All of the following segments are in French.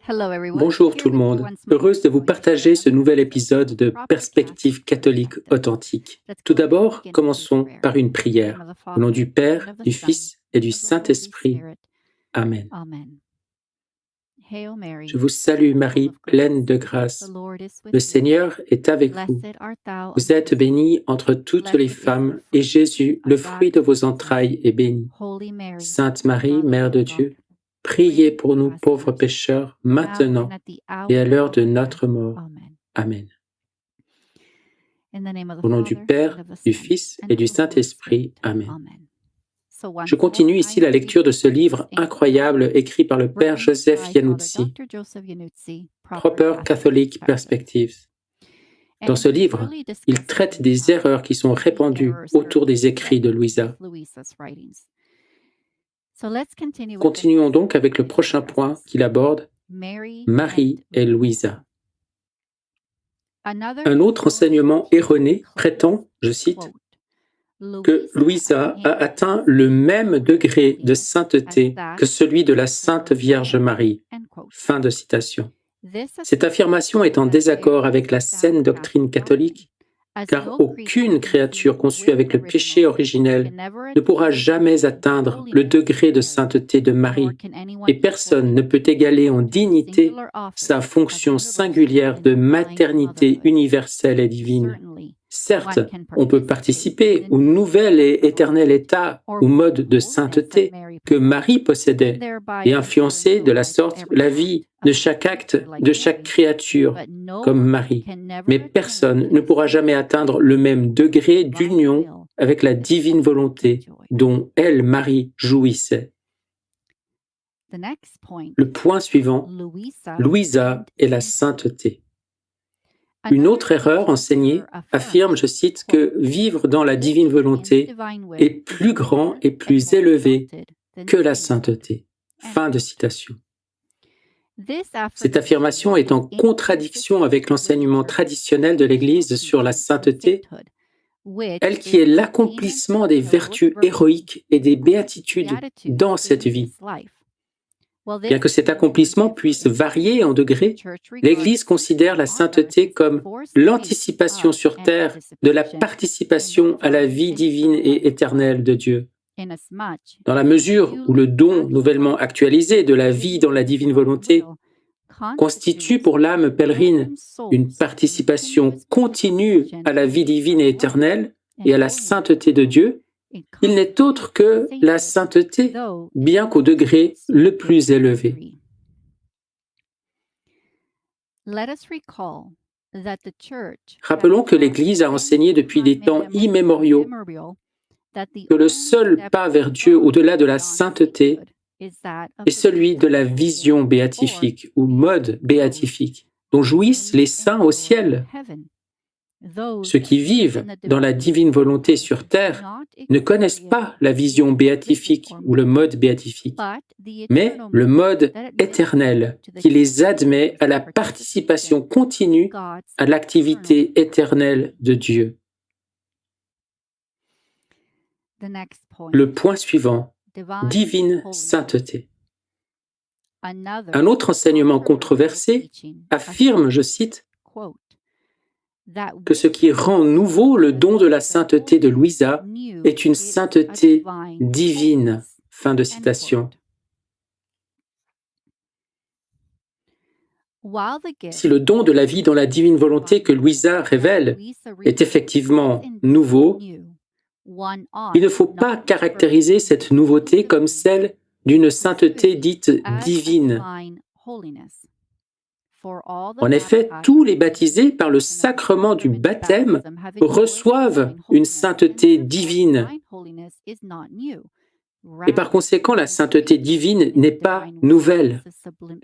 Bonjour tout le monde, heureuse de vous partager ce nouvel épisode de Perspective catholique authentique. Tout d'abord, commençons par une prière. Au nom du Père, du Fils et du Saint-Esprit. Amen. Je vous salue Marie, pleine de grâce. Le Seigneur est avec vous. Vous êtes bénie entre toutes les femmes et Jésus, le fruit de vos entrailles, est béni. Sainte Marie, Mère de Dieu, priez pour nous pauvres pécheurs, maintenant et à l'heure de notre mort. Amen. Au nom du Père, du Fils et du Saint-Esprit. Amen. Je continue ici la lecture de ce livre incroyable écrit par le Père Joseph Iannuzzi, Proper Catholic Perspectives. Dans ce livre, il traite des erreurs qui sont répandues autour des écrits de Louisa. Continuons donc avec le prochain point qu'il aborde, Marie et Louisa. Un autre enseignement erroné prétend, je cite, que Louisa a atteint le même degré de sainteté que celui de la Sainte Vierge Marie. Fin de citation. Cette affirmation est en désaccord avec la saine doctrine catholique, car aucune créature conçue avec le péché originel ne pourra jamais atteindre le degré de sainteté de Marie, et personne ne peut égaler en dignité sa fonction singulière de maternité universelle et divine. Certes, on peut participer au nouvel et éternel état ou mode de sainteté que Marie possédait et influencer de la sorte la vie de chaque acte de chaque créature comme Marie. Mais personne ne pourra jamais atteindre le même degré d'union avec la divine volonté dont elle, Marie, jouissait. Le point suivant, Louisa et la sainteté. Une autre erreur enseignée affirme, je cite, que vivre dans la divine volonté est plus grand et plus élevé que la sainteté. Fin de citation. Cette affirmation est en contradiction avec l'enseignement traditionnel de l'Église sur la sainteté, elle qui est l'accomplissement des vertus héroïques et des béatitudes dans cette vie. Bien que cet accomplissement puisse varier en degrés, l'Église considère la sainteté comme l'anticipation sur terre de la participation à la vie divine et éternelle de Dieu. Dans la mesure où le don nouvellement actualisé de la vie dans la divine volonté constitue pour l'âme pèlerine une participation continue à la vie divine et éternelle et à la sainteté de Dieu, il n'est autre que la sainteté, bien qu'au degré le plus élevé. Rappelons que l'Église a enseigné depuis des temps immémoriaux que le seul pas vers Dieu au-delà de la sainteté est celui de la vision béatifique ou mode béatifique dont jouissent les saints au ciel. Ceux qui vivent dans la divine volonté sur terre ne connaissent pas la vision béatifique ou le mode béatifique, mais le mode éternel qui les admet à la participation continue à l'activité éternelle de Dieu. Le point suivant, divine sainteté. Un autre enseignement controversé affirme, je cite, que ce qui rend nouveau le don de la sainteté de Louisa est une sainteté divine. Fin de citation. Si le don de la vie dans la divine volonté que Louisa révèle est effectivement nouveau, il ne faut pas caractériser cette nouveauté comme celle d'une sainteté dite divine. En effet, tous les baptisés par le sacrement du baptême reçoivent une sainteté divine. Et par conséquent, la sainteté divine n'est pas nouvelle.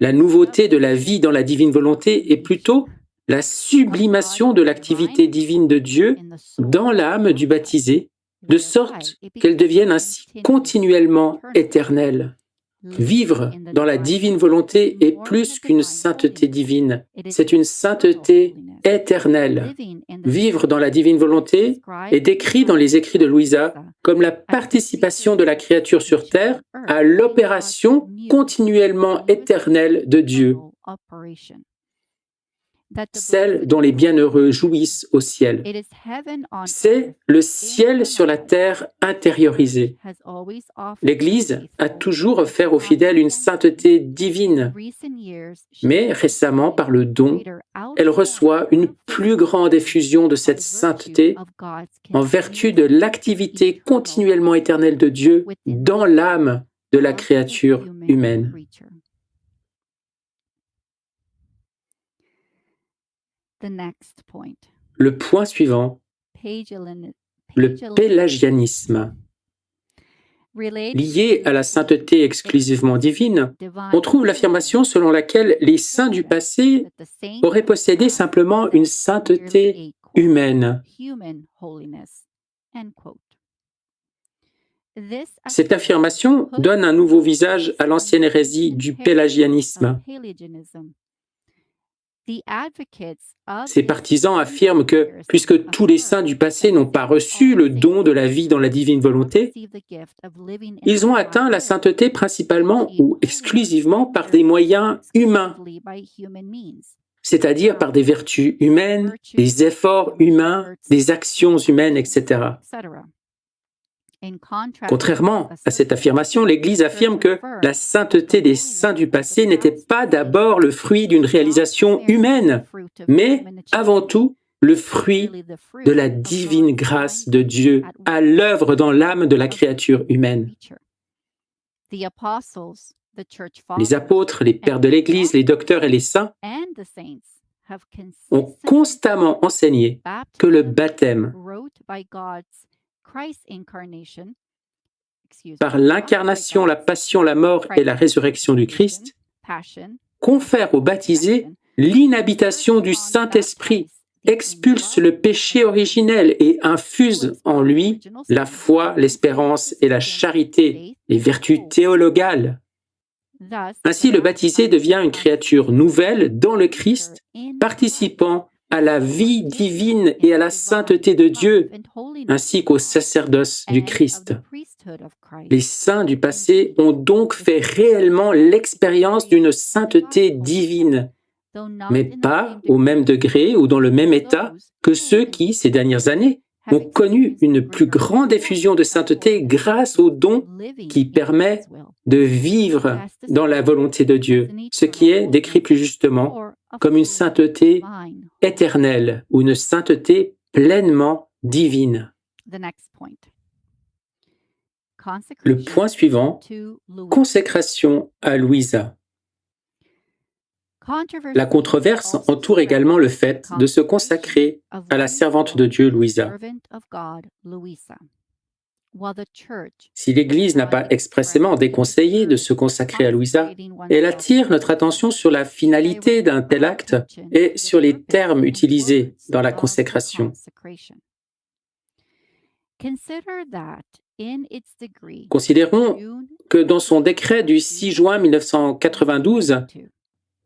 La nouveauté de la vie dans la divine volonté est plutôt la sublimation de l'activité divine de Dieu dans l'âme du baptisé, de sorte qu'elle devienne ainsi continuellement éternelle. Vivre dans la divine volonté est plus qu'une sainteté divine, c'est une sainteté éternelle. Vivre dans la divine volonté est décrit dans les écrits de Louisa comme la participation de la créature sur terre à l'opération continuellement éternelle de Dieu, celle dont les bienheureux jouissent au ciel. C'est le ciel sur la terre intériorisée. L'Église a toujours offert aux fidèles une sainteté divine, mais récemment, par le don, elle reçoit une plus grande effusion de cette sainteté en vertu de l'activité continuellement éternelle de Dieu dans l'âme de la créature humaine. Le point suivant, le pélagianisme. Lié à la sainteté exclusivement divine, on trouve l'affirmation selon laquelle les saints du passé auraient possédé simplement une sainteté humaine. Cette affirmation donne un nouveau visage à l'ancienne hérésie du pélagianisme. Ces partisans affirment que, puisque tous les saints du passé n'ont pas reçu le don de la vie dans la divine volonté, ils ont atteint la sainteté principalement ou exclusivement par des moyens humains, c'est-à-dire par des vertus humaines, des efforts humains, des actions humaines, etc. Contrairement à cette affirmation, l'Église affirme que la sainteté des saints du passé n'était pas d'abord le fruit d'une réalisation humaine, mais avant tout le fruit de la divine grâce de Dieu à l'œuvre dans l'âme de la créature humaine. Les apôtres, les pères de l'Église, les docteurs et les saints ont constamment enseigné que le baptême par l'incarnation, la passion, la mort et la résurrection du Christ, confère aux baptisés l'inhabitation du Saint-Esprit, expulse le péché originel et infuse en lui la foi, l'espérance et la charité, les vertus théologales. Ainsi, le baptisé devient une créature nouvelle dans le Christ, participant à la vie divine et à la sainteté de Dieu, ainsi qu'au sacerdoce du Christ. Les saints du passé ont donc fait réellement l'expérience d'une sainteté divine, mais pas au même degré ou dans le même état que ceux qui, ces dernières années, ont connu une plus grande effusion de sainteté grâce au don qui permet de vivre dans la volonté de Dieu, ce qui est décrit plus justement comme une sainteté éternelle ou une sainteté pleinement divine. Le point suivant, consécration à Louisa. La controverse entoure également le fait de se consacrer à la servante de Dieu, Louisa. Si l'Église n'a pas expressément déconseillé de se consacrer à Louisa, elle attire notre attention sur la finalité d'un tel acte et sur les termes utilisés dans la consécration. Considérons que dans son décret du 6 juin 1992,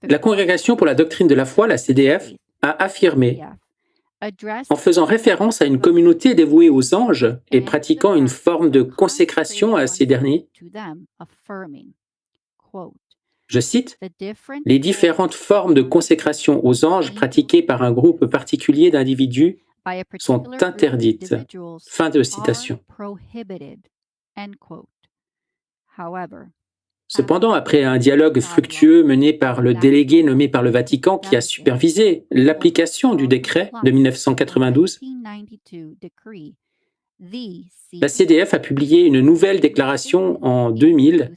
la Congrégation pour la doctrine de la foi, la CDF, a affirmé, en faisant référence à une communauté dévouée aux anges et pratiquant une forme de consécration à ces derniers, je cite, « Les différentes formes de consécration aux anges pratiquées par un groupe particulier d'individus sont interdites. » Fin de citation. Cependant, après un dialogue fructueux mené par le délégué nommé par le Vatican qui a supervisé l'application du décret de 1992, la CDF a publié une nouvelle déclaration en 2000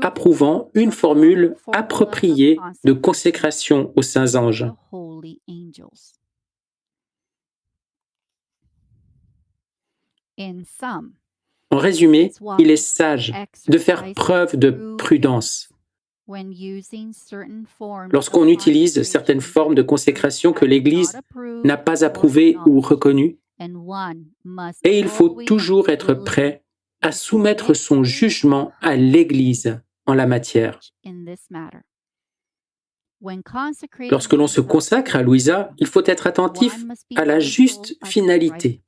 approuvant une formule appropriée de consécration aux saints anges. En résumé, il est sage de faire preuve de prudence lorsqu'on utilise certaines formes de consécration que l'Église n'a pas approuvées ou reconnues, et il faut toujours être prêt à soumettre son jugement à l'Église en la matière. Lorsque l'on se consacre à Louisa, il faut être attentif à la juste finalité.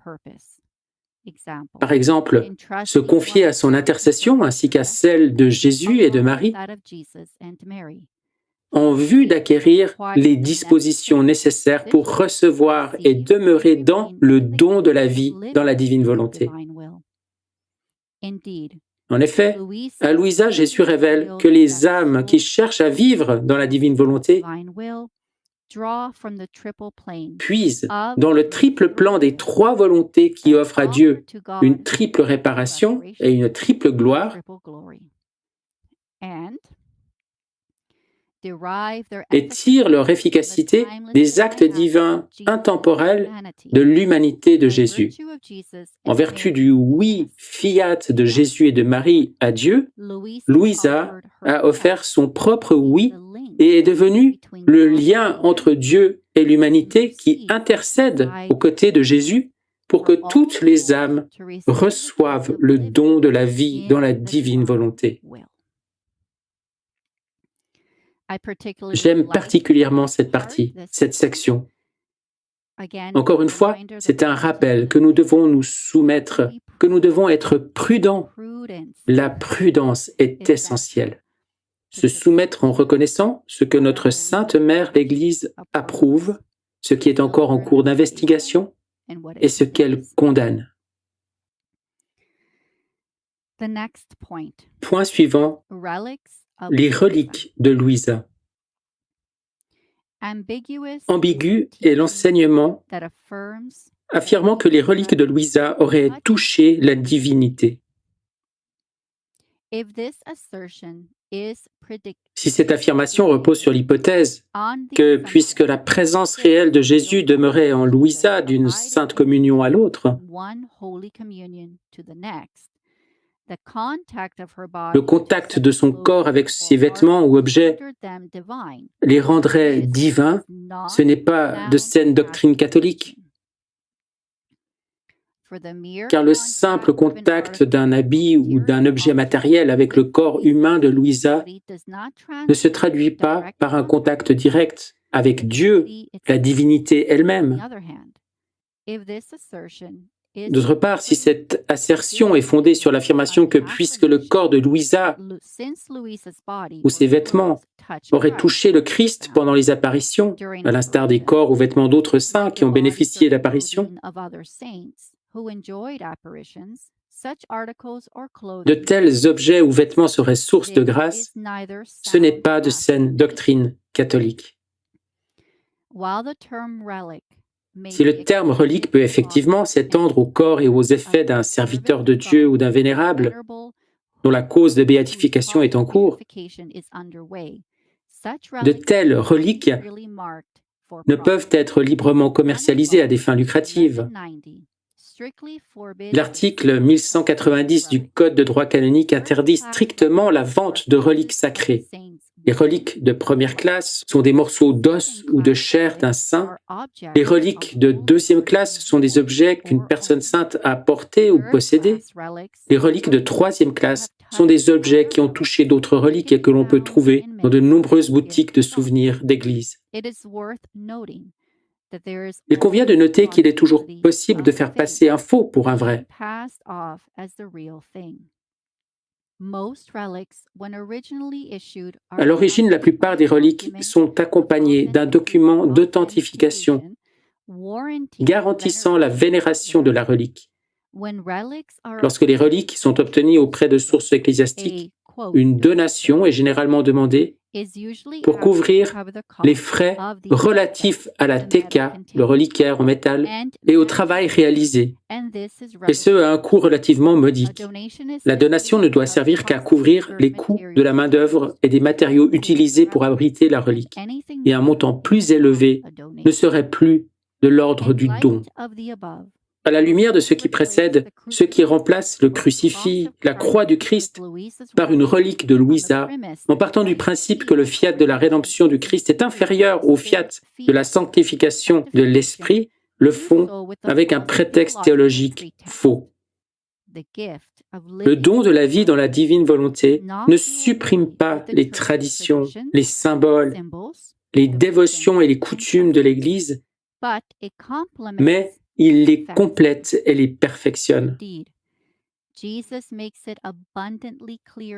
Par exemple, se confier à son intercession ainsi qu'à celle de Jésus et de Marie, en vue d'acquérir les dispositions nécessaires pour recevoir et demeurer dans le don de la vie dans la divine volonté. En effet, à Louisa, Jésus révèle que les âmes qui cherchent à vivre dans la divine volonté puisent dans le triple plan des trois volontés qui offrent à Dieu une triple réparation et une triple gloire, et tirent leur efficacité des actes divins intemporels de l'humanité de Jésus. En vertu du oui fiat de Jésus et de Marie à Dieu, Louisa a offert son propre oui et est devenue le lien entre Dieu et l'humanité qui intercède aux côtés de Jésus pour que toutes les âmes reçoivent le don de la vie dans la divine volonté. J'aime particulièrement cette partie, cette section. Encore une fois, c'est un rappel que nous devons nous soumettre, que nous devons être prudents. La prudence est essentielle. Se soumettre en reconnaissant ce que notre Sainte Mère l'Église approuve, ce qui est encore en cours d'investigation et ce qu'elle condamne. Point suivant, les reliques de Louisa. Ambigu est l'enseignement affirmant que les reliques de Louisa auraient touché la divinité. Si cette affirmation repose sur l'hypothèse que, puisque la présence réelle de Jésus demeurait en Louisa d'une sainte communion à l'autre, le contact de son corps avec ses vêtements ou objets les rendrait divins, ce n'est pas de saine doctrine catholique. Car le simple contact d'un habit ou d'un objet matériel avec le corps humain de Louisa ne se traduit pas par un contact direct avec Dieu, la divinité elle-même. D'autre part, si cette assertion est fondée sur l'affirmation que puisque le corps de Louisa ou ses vêtements auraient touché le Christ pendant les apparitions, à l'instar des corps ou vêtements d'autres saints qui ont bénéficié d'apparitions, de tels objets ou vêtements seraient source de grâce, ce n'est pas de saine doctrine catholique. Si le terme relique peut effectivement s'étendre au corps et aux effets d'un serviteur de Dieu ou d'un vénérable dont la cause de béatification est en cours, de telles reliques ne peuvent être librement commercialisées à des fins lucratives. L'article 1190 du Code de droit canonique interdit strictement la vente de reliques sacrées. Les reliques de première classe sont des morceaux d'os ou de chair d'un saint. Les reliques de deuxième classe sont des objets qu'une personne sainte a portés ou possédés. Les reliques de troisième classe sont des objets qui ont touché d'autres reliques et que l'on peut trouver dans de nombreuses boutiques de souvenirs d'église. Il convient de noter qu'il est toujours possible de faire passer un faux pour un vrai. À l'origine, la plupart des reliques sont accompagnées d'un document d'authentification garantissant la vénération de la relique. Lorsque les reliques sont obtenues auprès de sources ecclésiastiques, une donation est généralement demandée pour couvrir les frais relatifs à la teka, le reliquaire en métal, et au travail réalisé, et ce à un coût relativement modique. La donation ne doit servir qu'à couvrir les coûts de la main-d'œuvre et des matériaux utilisés pour abriter la relique, et un montant plus élevé ne serait plus de l'ordre du don. À la lumière de ce qui précède, ce qui remplace le crucifix, la croix du Christ, par une relique de Louisa, en partant du principe que le fiat de la rédemption du Christ est inférieur au fiat de la sanctification de l'Esprit, le font avec un prétexte théologique faux. Le don de la vie dans la divine volonté ne supprime pas les traditions, les symboles, les dévotions et les coutumes de l'Église, mais il les complète et les perfectionne.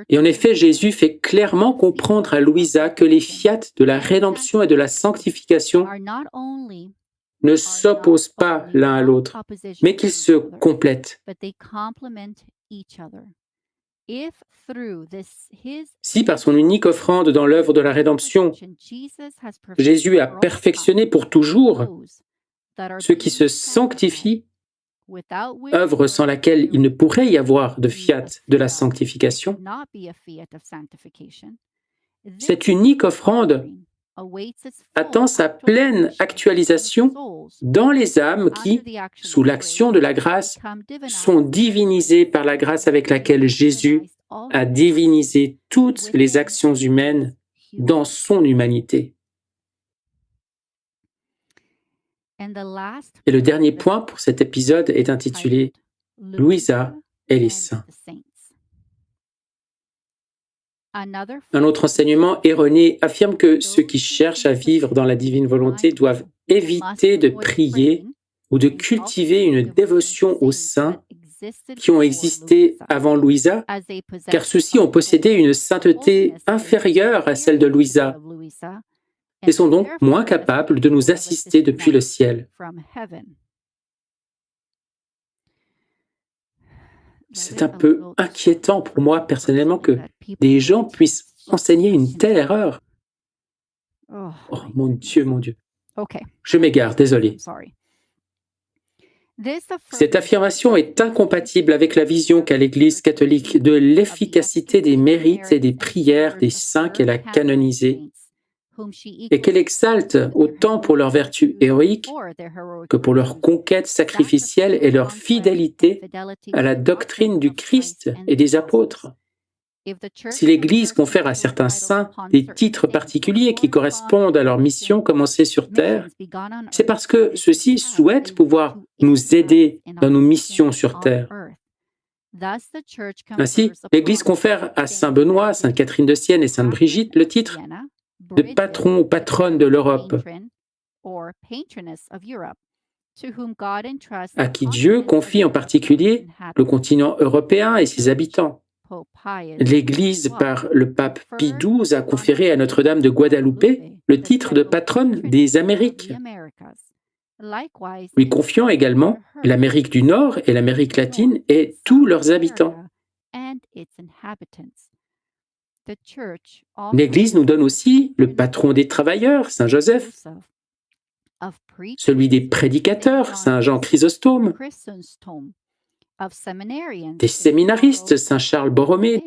Et en effet, Jésus fait clairement comprendre à Louisa que les fiat de la rédemption et de la sanctification ne s'opposent pas l'un à l'autre, mais qu'ils se complètent. Si par son unique offrande dans l'œuvre de la rédemption, Jésus a perfectionné pour toujours ceux qui se sanctifient, œuvre sans laquelle il ne pourrait y avoir de fiat de la sanctification, cette unique offrande attend sa pleine actualisation dans les âmes qui, sous l'action de la grâce, sont divinisées par la grâce avec laquelle Jésus a divinisé toutes les actions humaines dans son humanité. Et le dernier point pour cet épisode est intitulé « Louisa et les saints ». Un autre enseignement erroné affirme que ceux qui cherchent à vivre dans la divine volonté doivent éviter de prier ou de cultiver une dévotion aux saints qui ont existé avant Louisa, car ceux-ci ont possédé une sainteté inférieure à celle de Louisa et sont donc moins capables de nous assister depuis le ciel. C'est un peu inquiétant pour moi personnellement que des gens puissent enseigner une telle erreur. Oh mon Dieu, mon Dieu. Je m'égare, désolé. Cette affirmation est incompatible avec la vision qu'a l'Église catholique de l'efficacité des mérites et des prières des saints qu'elle a canonisés et qu'elle exalte autant pour leur vertu héroïque que pour leur conquête sacrificielle et leur fidélité à la doctrine du Christ et des apôtres. Si l'Église confère à certains saints des titres particuliers qui correspondent à leur mission commencée sur Terre, c'est parce que ceux-ci souhaitent pouvoir nous aider dans nos missions sur Terre. Ainsi, l'Église confère à Saint Benoît, Sainte Catherine de Sienne et Sainte Brigitte le titre de patron ou patronne de l'Europe, à qui Dieu confie en particulier le continent européen et ses habitants. L'Église, par le pape Pie XII, a conféré à Notre-Dame de Guadeloupe le titre de patronne des Amériques, lui confiant également l'Amérique du Nord et l'Amérique latine et tous leurs habitants. L'Église nous donne aussi le patron des travailleurs, Saint Joseph, celui des prédicateurs, Saint Jean Chrysostome, des séminaristes, Saint Charles Borromée,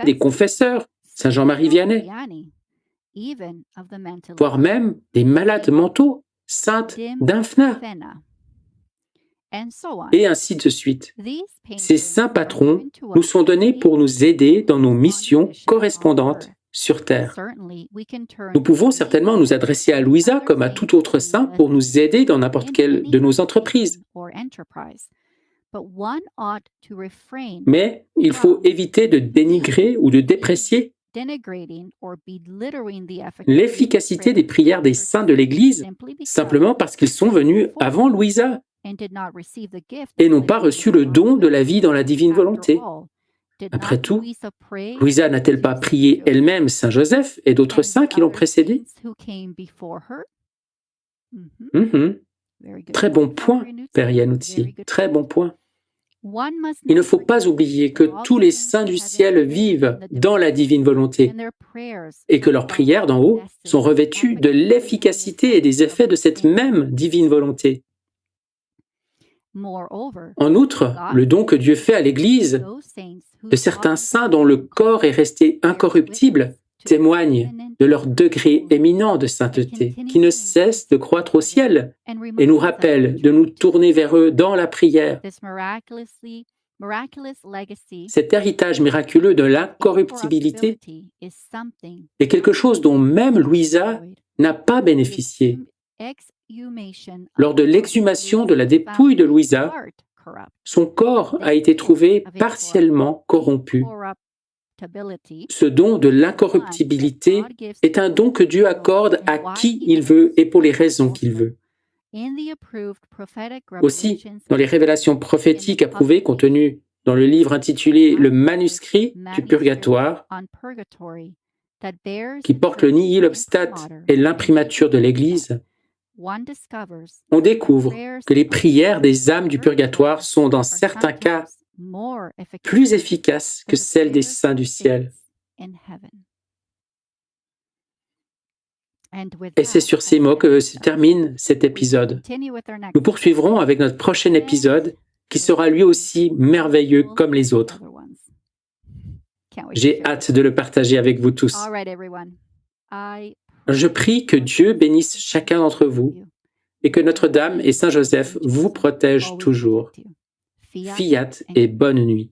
des confesseurs, Saint Jean-Marie Vianney, voire même des malades mentaux, Sainte Dymphna, et ainsi de suite. Ces saints patrons nous sont donnés pour nous aider dans nos missions correspondantes sur Terre. Nous pouvons certainement nous adresser à Louisa comme à tout autre saint pour nous aider dans n'importe quelle de nos entreprises. Mais il faut éviter de dénigrer ou de déprécier l'efficacité des prières des saints de l'Église simplement parce qu'ils sont venus avant Louisa et n'ont pas reçu le don de la vie dans la divine volonté. Après tout, Louisa n'a-t-elle pas prié elle-même Saint Joseph et d'autres saints qui l'ont précédée? Très bon point, Père Iannuzzi, très bon point. Il ne faut pas oublier que tous les saints du ciel vivent dans la divine volonté et que leurs prières d'en haut sont revêtues de l'efficacité et des effets de cette même divine volonté. En outre, le don que Dieu fait à l'Église de certains saints dont le corps est resté incorruptible témoigne de leur degré éminent de sainteté, qui ne cesse de croître au ciel et nous rappelle de nous tourner vers eux dans la prière. Cet héritage miraculeux de l'incorruptibilité est quelque chose dont même Louisa n'a pas bénéficié. Lors de l'exhumation de la dépouille de Louisa, son corps a été trouvé partiellement corrompu. Ce don de l'incorruptibilité est un don que Dieu accorde à qui il veut et pour les raisons qu'il veut. Aussi, dans les révélations prophétiques approuvées contenues dans le livre intitulé « Le manuscrit du purgatoire », qui porte le nihil obstat et l'imprimature de l'Église, on découvre que les prières des âmes du purgatoire sont dans certains cas plus efficaces que celles des saints du ciel. Et c'est sur ces mots que se termine cet épisode. Nous poursuivrons avec notre prochain épisode qui sera lui aussi merveilleux comme les autres. J'ai hâte de le partager avec vous tous. Je prie que Dieu bénisse chacun d'entre vous et que Notre-Dame et Saint Joseph vous protègent toujours. Fiat et bonne nuit.